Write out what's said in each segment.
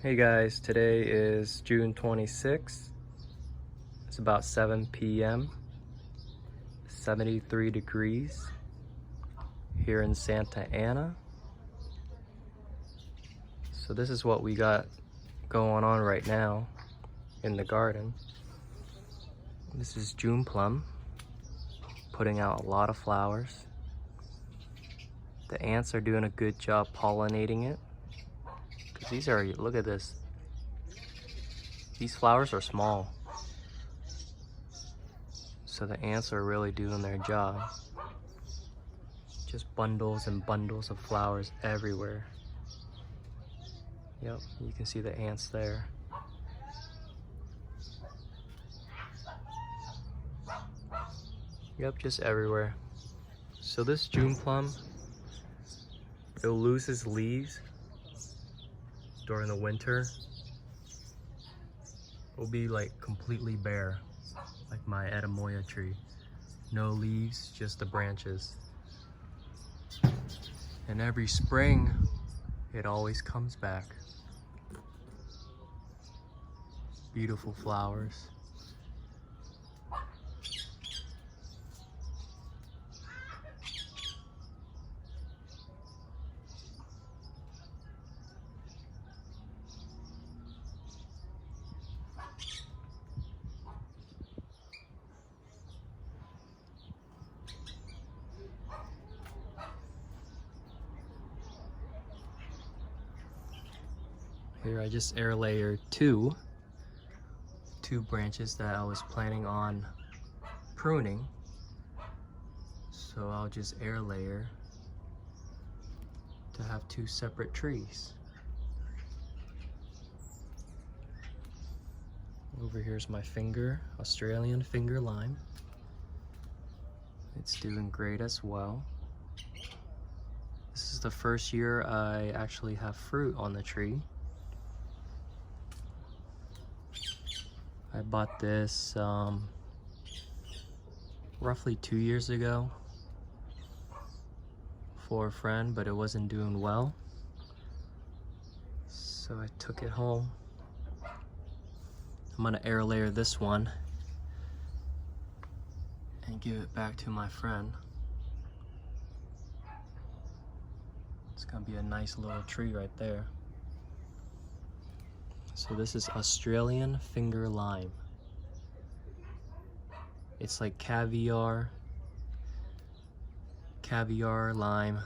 Hey guys, today is June 26th. It's about 7 p.m. 73 degrees here in Santa Ana. So this is what we got going on right now in the garden. This is June plum, putting out a lot of flowers. The ants are doing a good job pollinating it. Because these are, look at this. These flowers are small. So the ants are really doing their job. Just bundles and bundles of flowers everywhere. Yep, you can see the ants there. Yep, just everywhere. So this June plum, it'll lose its leaves during the winter. It'll be like completely bare, like my Atemoya tree. No leaves, just the branches. And every spring, it always comes back. Beautiful flowers. Here I just air layered two branches that I was planning on pruning. So I'll just air layer to have two separate trees. Over here's my Australian finger lime. It's doing great as well. This is the first year I actually have fruit on the tree. I bought this roughly 2 years ago for a friend, but it wasn't doing well. So I took it home. I'm gonna air layer this one and give it back to my friend. It's gonna be a nice little tree right there. So this is Australian finger lime. It's like caviar lime.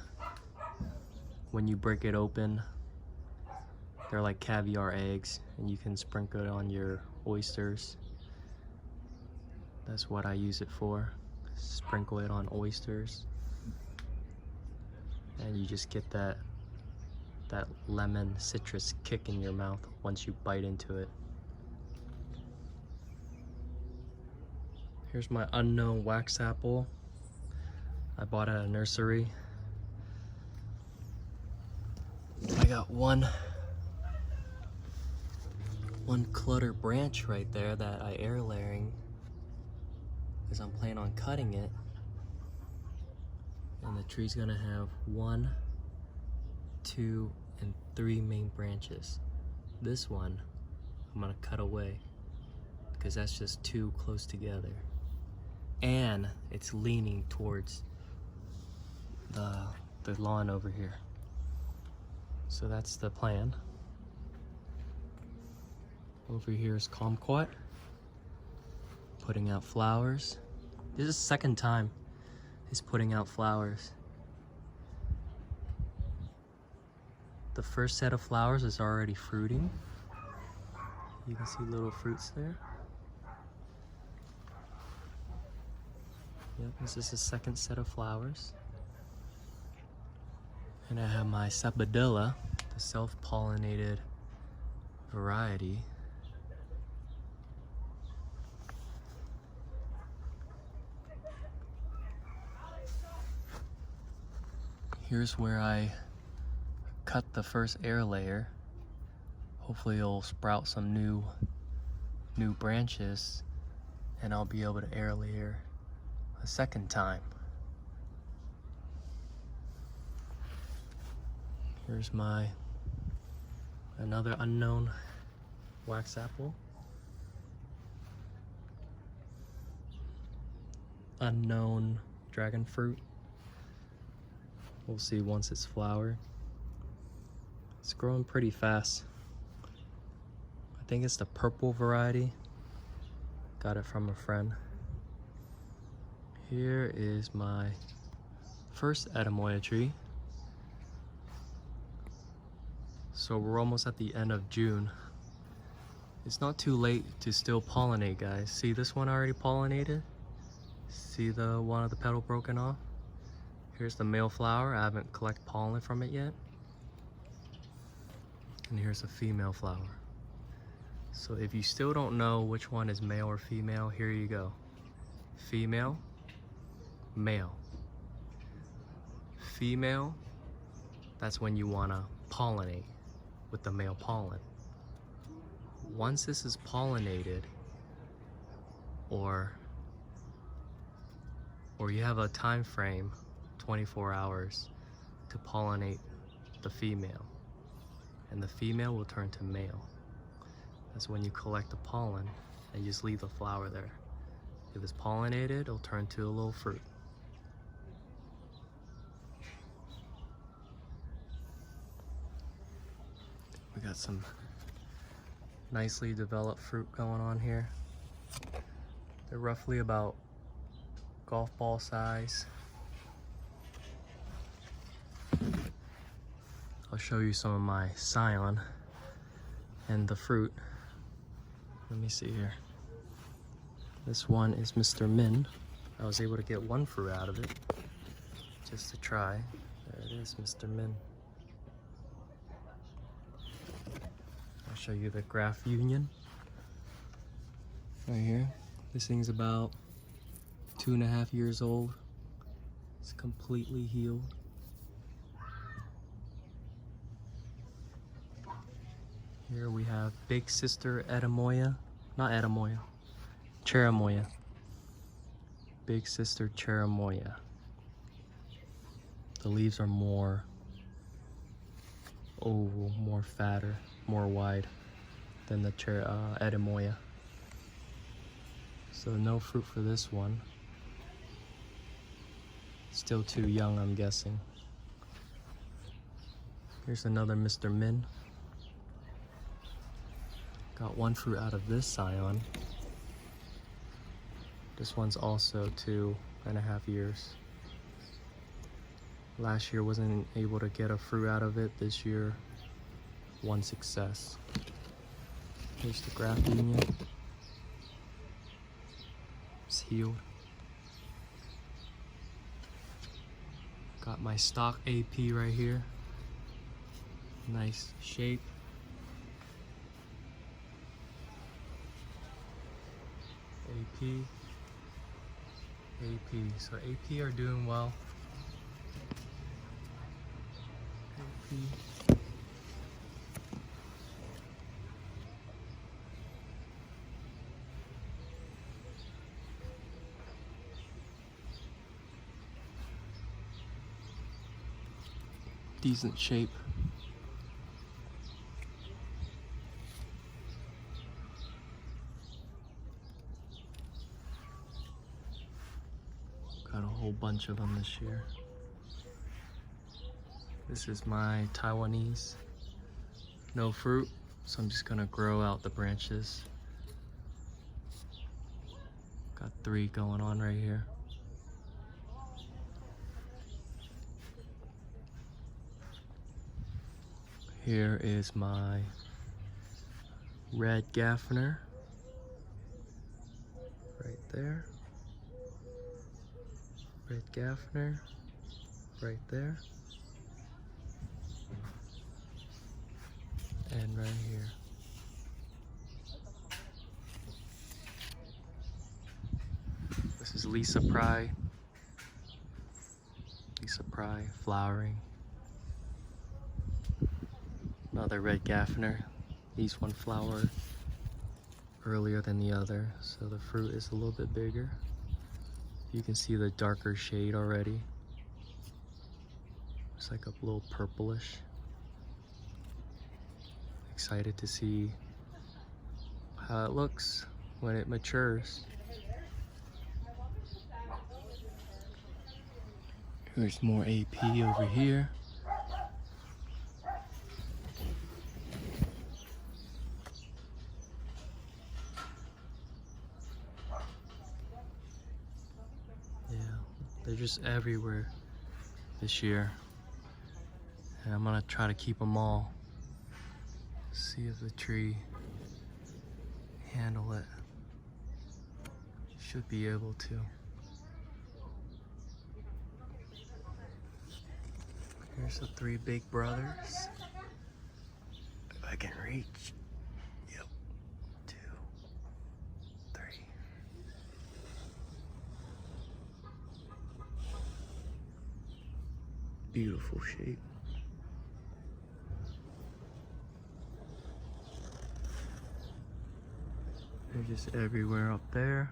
When you break it open, they're like caviar eggs, and you can sprinkle it on your oysters. That's what I use it for. Sprinkle it on oysters. And you just get that lemon citrus kick in your mouth once you bite into it. Here's my unknown wax apple. I bought it at a nursery. I got one clutter branch right there that I air layering because I'm planning on cutting it. And the tree's gonna have 1, 2, and 3 main branches. This one I'm gonna cut away because that's just too close together. And it's leaning towards the lawn over here. So that's the plan. Over here is kumquat, putting out flowers. This is the second time it's putting out flowers. The first set of flowers is already fruiting. You can see little fruits there. Yep, this is the second set of flowers. And I have my Sabadilla, the self-pollinated variety. Here's where I cut the first air layer. Hopefully it'll sprout some new branches and I'll be able to air layer a second time. Here's my Another unknown wax apple. Unknown dragon fruit. We'll see once it's flowered. It's growing pretty fast. I think it's the purple variety. Got it from a friend. Here is my first Atemoya tree. So we're almost at the end of June. It's not too late to still pollinate, guys. See this one already pollinated? See the one of the petal broken off? Here's the male flower. I haven't collected pollen from it yet. And here's a female flower. So if you still don't know which one is male or female, here you go. Female, male. Female, that's when you want to pollinate with the male pollen. Once this is pollinated, or you have a time frame, 24 hours, to pollinate the female, and the female will turn to male. That's when you collect the pollen and just leave the flower there. If it's pollinated, it'll turn to a little fruit. We got some nicely developed fruit going on here. They're roughly about golf ball size. I'll show you some of my scion and the fruit. Let me see here. This one is Mr. Min. I was able to get one fruit out of it just to try. There it is, Mr. Min. I'll show you the graft union right here. This thing's about 2.5 years old. It's completely healed. Here we have big sister Atemoya, not Atemoya, Cherimoya. Big sister Cherimoya. The leaves are more oval, more fatter, more wide than the Atemoya. So no fruit for this one. Still too young, I'm guessing. Here's another Mr. Min. Got one fruit out of this scion. This one's also 2.5 years. Last year wasn't able to get a fruit out of it. This year, one success. Here's the graft union. It's healed. Got my stock AP right here. Nice shape. AP. AP. So AP are doing well. AP. Decent shape. Got a whole bunch of them this year. This is my Taiwanese. No fruit, so I'm just gonna grow out the branches. Got 3 going on right here. Here is my red Geffner. Right there. Red Geffner. Right there. And right here. This is Lisa Pry. Lisa Pry flowering. Another red Geffner. Each one flowered earlier than the other, so the fruit is a little bit bigger. You can see the darker shade already. It's like a little purplish. excited to see how it looks when it matures. There's more AP over here. Yeah, they're just everywhere this year. And I'm gonna try to keep them all. See if the tree handle it. Should be able to. Here's the three big brothers. If I can reach. Yep. 2, 3. Beautiful shape. They're just everywhere up there.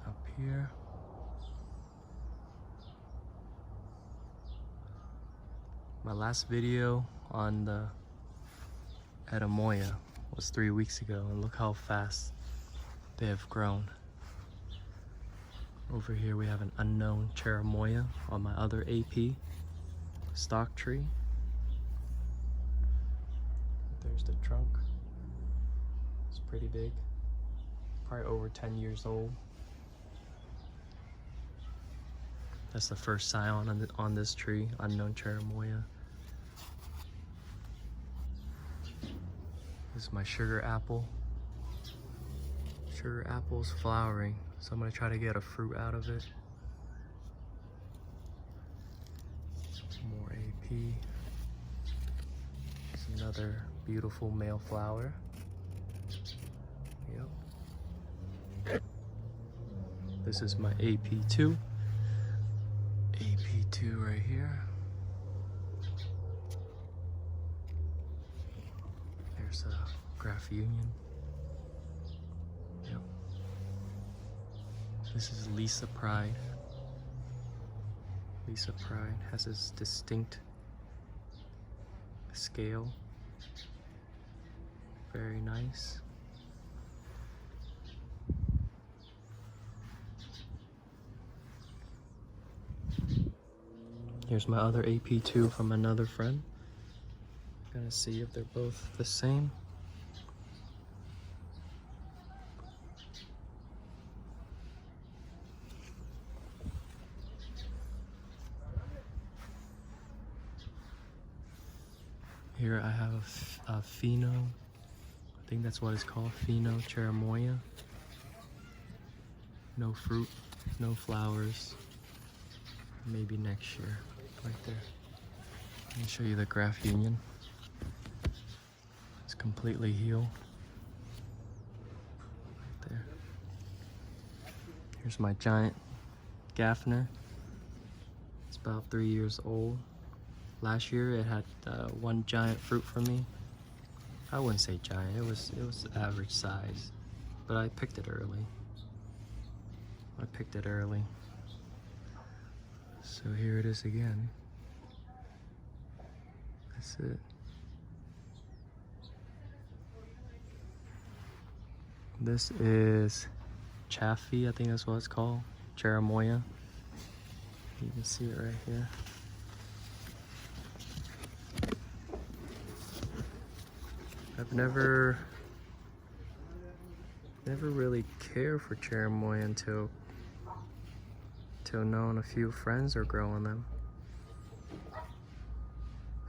Up here. My last video on the Atemoya was 3 weeks ago, and look how fast they have grown. Over here we have an unknown Cherimoya on my other AP stock tree. There's the trunk. It's pretty big. Probably over 10 years old. That's the first scion on this tree, unknown Cherimoya. This is my sugar apple. Sugar apple's flowering, so I'm gonna try to get a fruit out of it. More AP. It's another beautiful male flower. Yep. This is my AP2. AP2 right here. There's a graph union. Yep. This is Lisa Pride. Lisa Pride has this distinct scale. Very nice. Here's my other AP2 from another friend. Gonna see if they're both the same. Here I have a Pheno. I think that's what it's called, Pheno Cherimoya. No fruit, no flowers. Maybe next year, right there. Let me show you the graph union. It's completely healed. Right there. Here's my giant Geffner. It's about 3 years old. Last year it had one giant fruit for me. I wouldn't say giant, it was average size, but I picked it early. So here it is again. That's it. This is Chaffee, I think that's what it's called. Cherimoya. You can see it right here. I've never really cared for Cherimoya until knowing a few friends are growing them.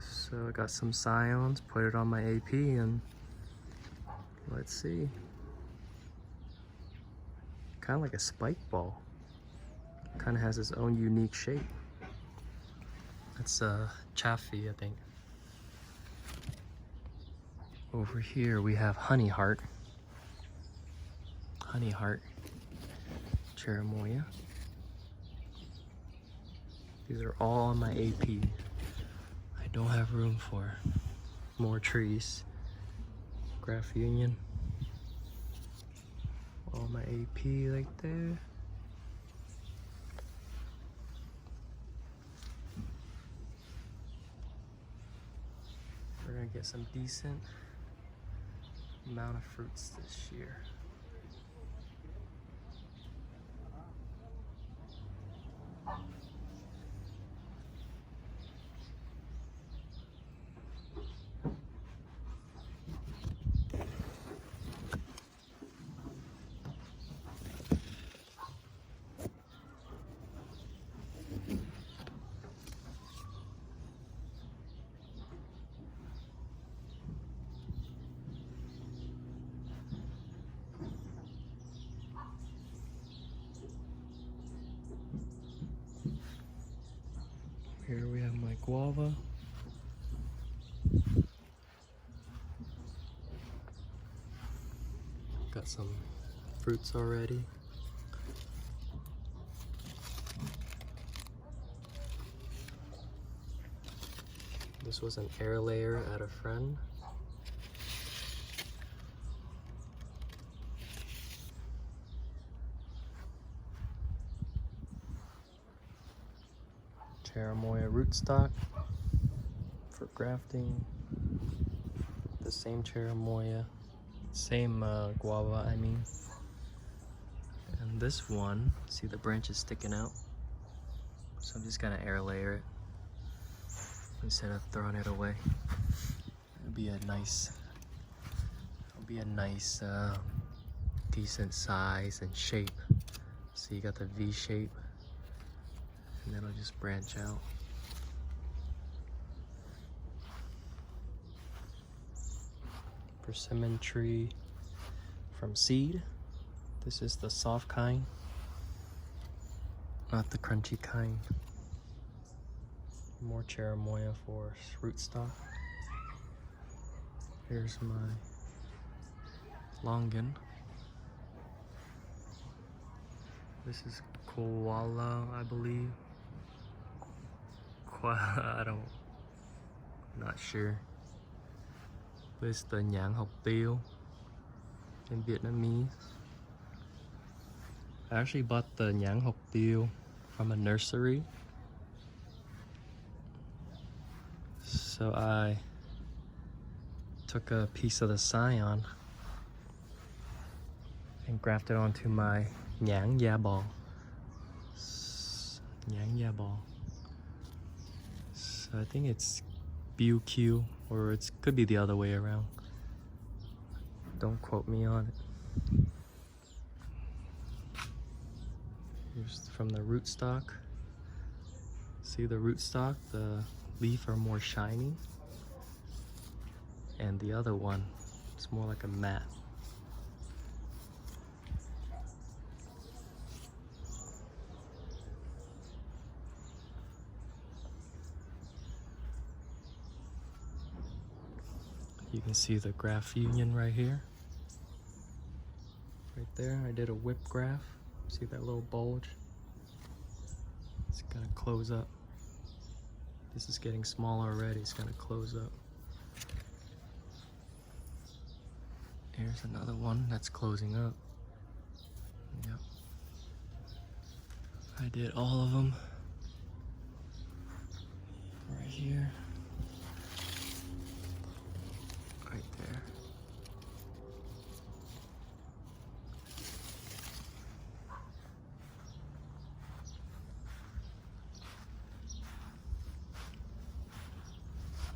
So I got some scions, put it on my AP, and let's see. Kind of like a spike ball. Kind of has its own unique shape. That's Chaffee, I think. Over here we have Honey Heart. Honey Heart Cherimoya. These are all on my AP. I don't have room for more trees. Graph union. All my AP right there. get some decent amount of fruits this year. Here we have my guava. Got some fruits already. This was an air layer at a friend. Cherimoya rootstock for grafting. The same Cherimoya, same guava, I mean. And this one, see the branches sticking out? So I'm just gonna air layer it instead of throwing it away. It'll be a nice, decent size and shape. So you got the V shape. And then it'll just branch out. Persimmon tree from seed. This is the soft kind, not the crunchy kind. More Cherimoya for rootstock. Here's my Longan. This is koala, I believe. I'm not sure. But it's the nhãn hột tiêu in Vietnamese. I actually bought the nhãn hột tiêu from a nursery. So I took a piece of the scion and grafted onto my nhãn da bò. Nhãn da bò. So I think it's BQ, or it could be the other way around. Don't quote me on it. Here's from the rootstock. See the rootstock? The leaf are more shiny. And the other one, it's more like a mat. You can see the graft union right here. Right there, I did a whip graft. See that little bulge? It's gonna close up. This is getting smaller already, it's gonna close up. Here's another one that's closing up. Yep. I did all of them. Right here. Right there.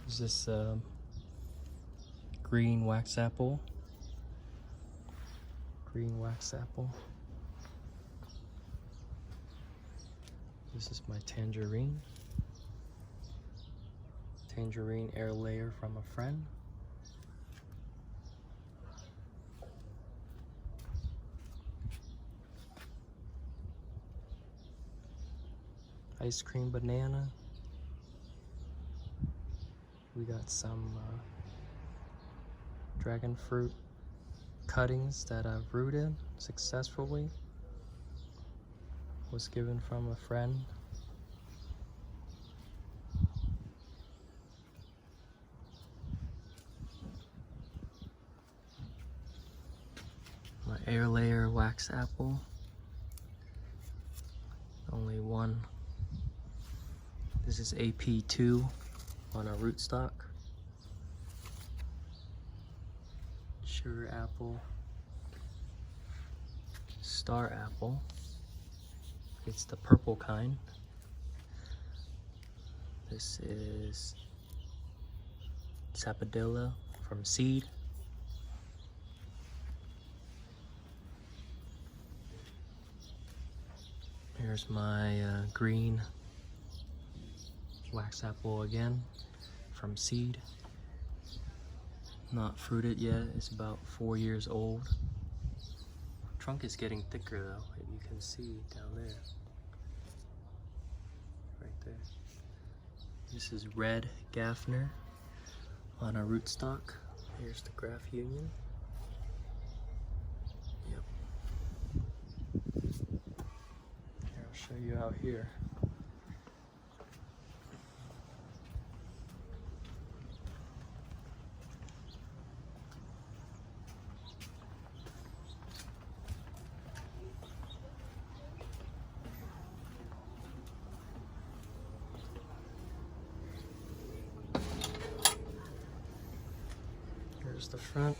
There's this green wax apple. Green wax apple. This is my tangerine. Tangerine air layer from a friend. Ice cream banana. We got some dragon fruit cuttings that I've rooted successfully. Was given from a friend. My air layer wax apple. Only one. This is AP2 on a rootstock. sugar apple, star apple. It's the purple kind. This is sapodilla from seed. Here's my green wax apple again from seed. Not fruited yet, it's about 4 years old. Trunk is getting thicker though, if you can see down there. Right there. This is red Geffner on a rootstock. Here's the graft union. Yep. Here, I'll show you out here. Here's the front,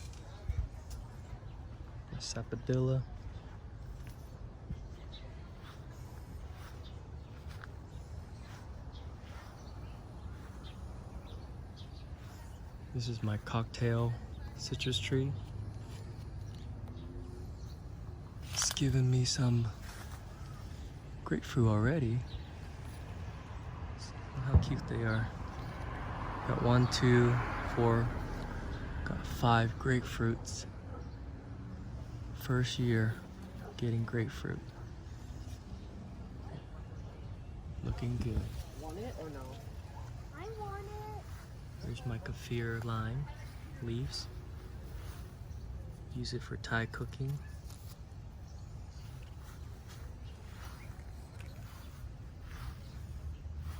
the sapodilla. This is my cocktail citrus tree. It's giving me some grapefruit already. Look how cute they are. Got 1, 2, 4. Got 5 grapefruits. First year getting grapefruit. Looking good. Want it or no? I want it. There's my kaffir lime leaves. Use it for Thai cooking.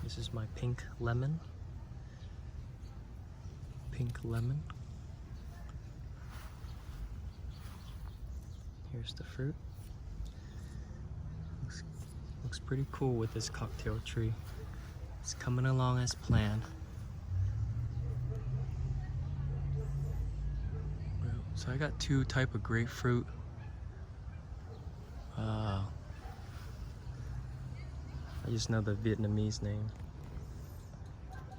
This is my pink lemon. Pink lemon. Here's the fruit. Looks pretty cool with this cocktail tree. It's coming along as planned. So I got 2 type of grapefruit. I just know the Vietnamese name.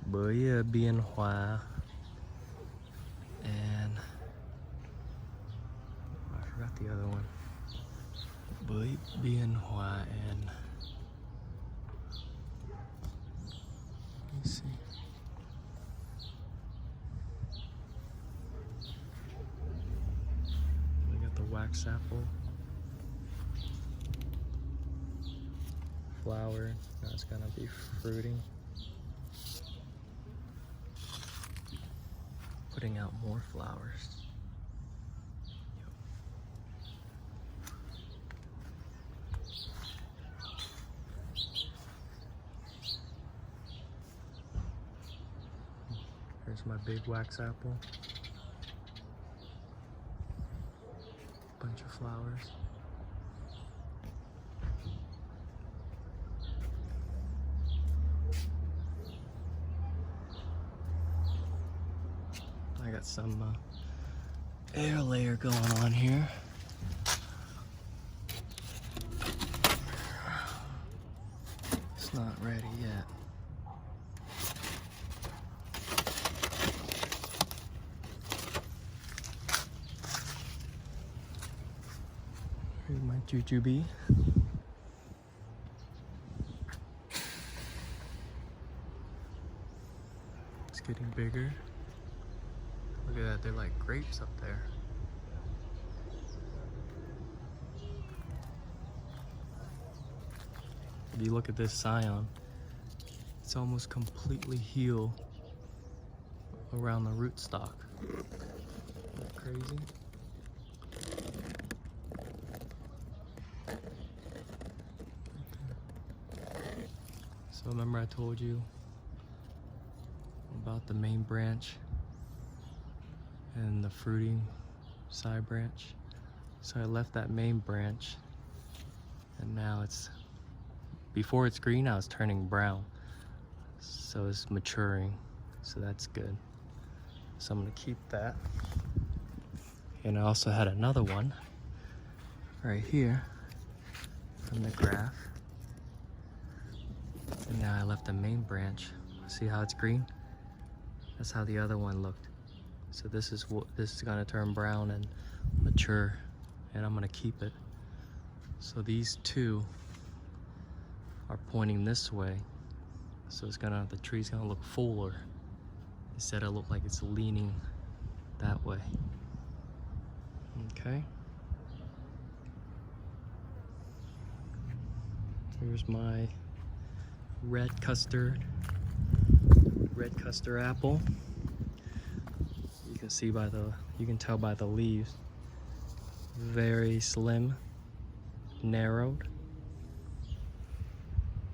Bưởi Biên Hòa. And I forgot the other one. Bưởi Biên Hòa and let me see. We got the wax apple. Flower. Now it's gonna be fruiting. Putting out more flowers. Here's my big wax apple. Bunch of flowers. I got some air layer going on here. It's not ready yet. Here's my jujube. It's getting bigger. Look at that, they're like grapes up there. If you look at this scion, it's almost completely healed around the rootstock. Isn't that crazy? So remember I told you about the main branch and the fruiting side branch. So I left that main branch and now it's, before it's green, now it's turning brown. So it's maturing, so that's good. So I'm gonna keep that. And I also had another one right here from the graph. And now I left the main branch. See how it's green? That's how the other one looked. So this is gonna turn brown and mature, and I'm gonna keep it. So these two are pointing this way. So the tree's gonna look fuller instead of look like it's leaning that way. Okay. Here's my red custard apple. You can see you can tell by the leaves, very slim, narrowed.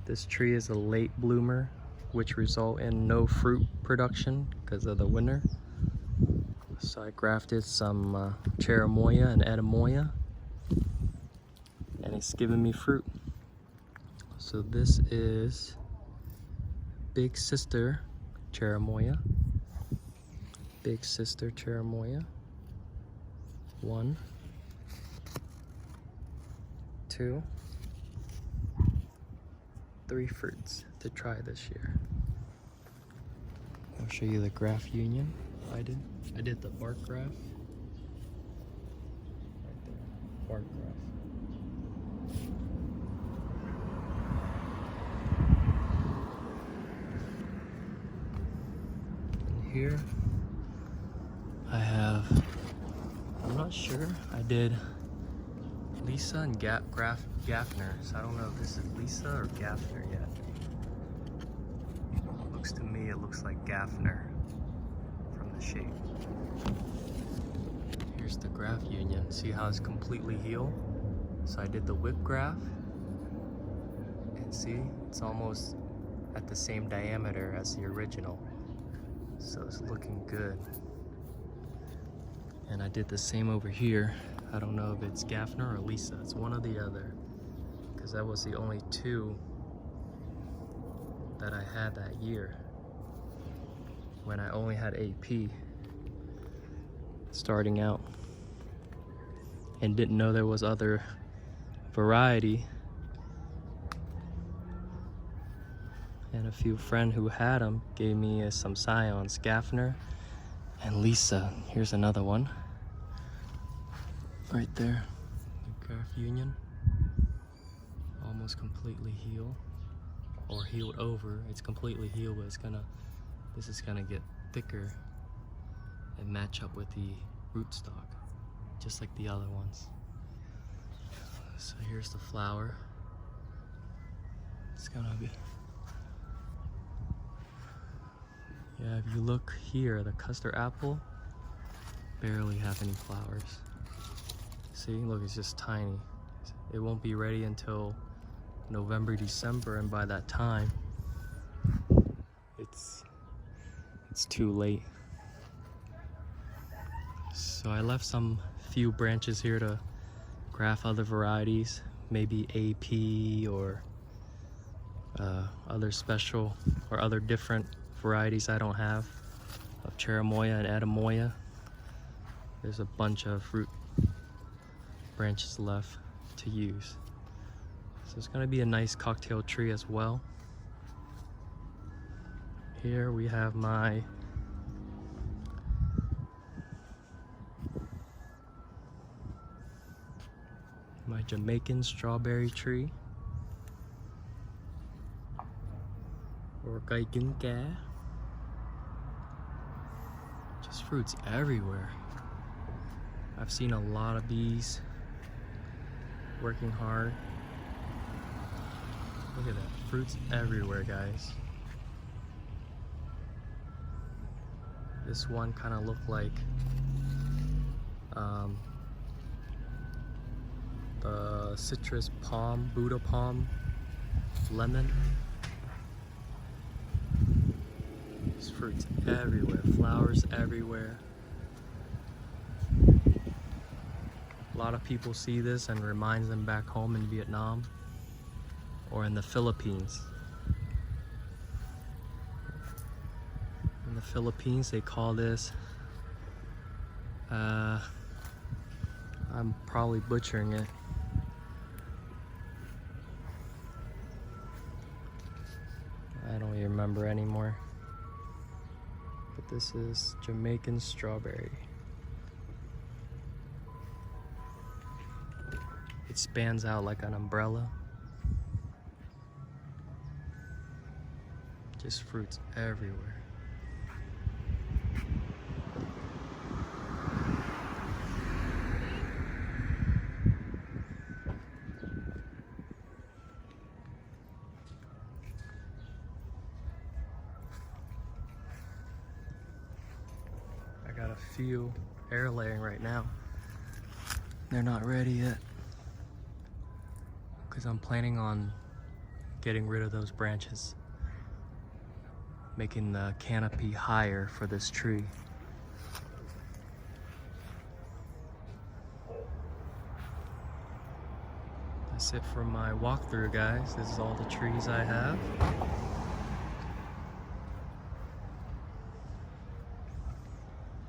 This tree is a late bloomer, which result in no fruit production because of the winter. So I grafted some Cherimoya and Atemoya, and it's giving me fruit. So this is big sister Cherimoya. Big sister Cherimoya. 1, 2, 3 fruits to try this year. I'll show you the graft union I did the bark graft. Right there. Bark graft. And here I'm not sure, I did Lisa and Geffner, so I don't know if this is Lisa or Geffner yet. To me, it looks like Geffner from the shape. Here's the graft union. See how it's completely healed? So I did the whip graft, and see, it's almost at the same diameter as the original. So it's looking good. And I did the same over here. I don't know if it's Geffner or Lisa. It's one or the other, because that was the only two that I had that year when I only had AP starting out and didn't know there was other variety. And a few friends who had them gave me some scions, Geffner and Lisa. Here's another one right there, the graft union, almost completely healed. Or healed over. It's completely healed, but this is gonna get thicker and match up with the rootstock, just like the other ones. So here's the flower. It's gonna be, yeah, if you look here, the custard apple barely have any flowers. See, look, it's just tiny. It won't be ready until November, December, and by that time it's too late. So I left some few branches here to graft other varieties, maybe AP or other special or other different varieties I don't have of Cherimoya and Atemoya. There's a bunch of fruit branches left to use. So it's gonna be a nice cocktail tree as well. Here we have my Jamaican strawberry tree. Or gaigunga. Just fruits everywhere. I've seen a lot of bees working hard. Look at that, fruits everywhere, guys. This one kind of looked like the citrus palm, Buddha palm, lemon. There's fruits everywhere, flowers everywhere. A lot of people see this and reminds them back home in Vietnam or in the Philippines. In the Philippines, they call this I'm probably butchering it. I don't even remember anymore. But this is Jamaican strawberry. It spans out like an umbrella. Just fruits everywhere. I got a few air laying right now. They're not ready yet because I'm planning on getting rid of those branches, making the canopy higher for this tree. That's it for my walkthrough, guys. This is all the trees I have.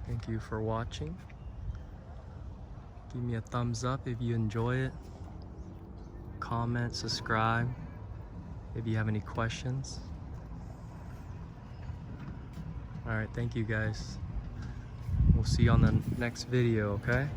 Thank you for watching. Give me a thumbs up if you enjoy it. Comment, subscribe if you have any questions. All right, thank you guys. We'll see you on the next video, okay?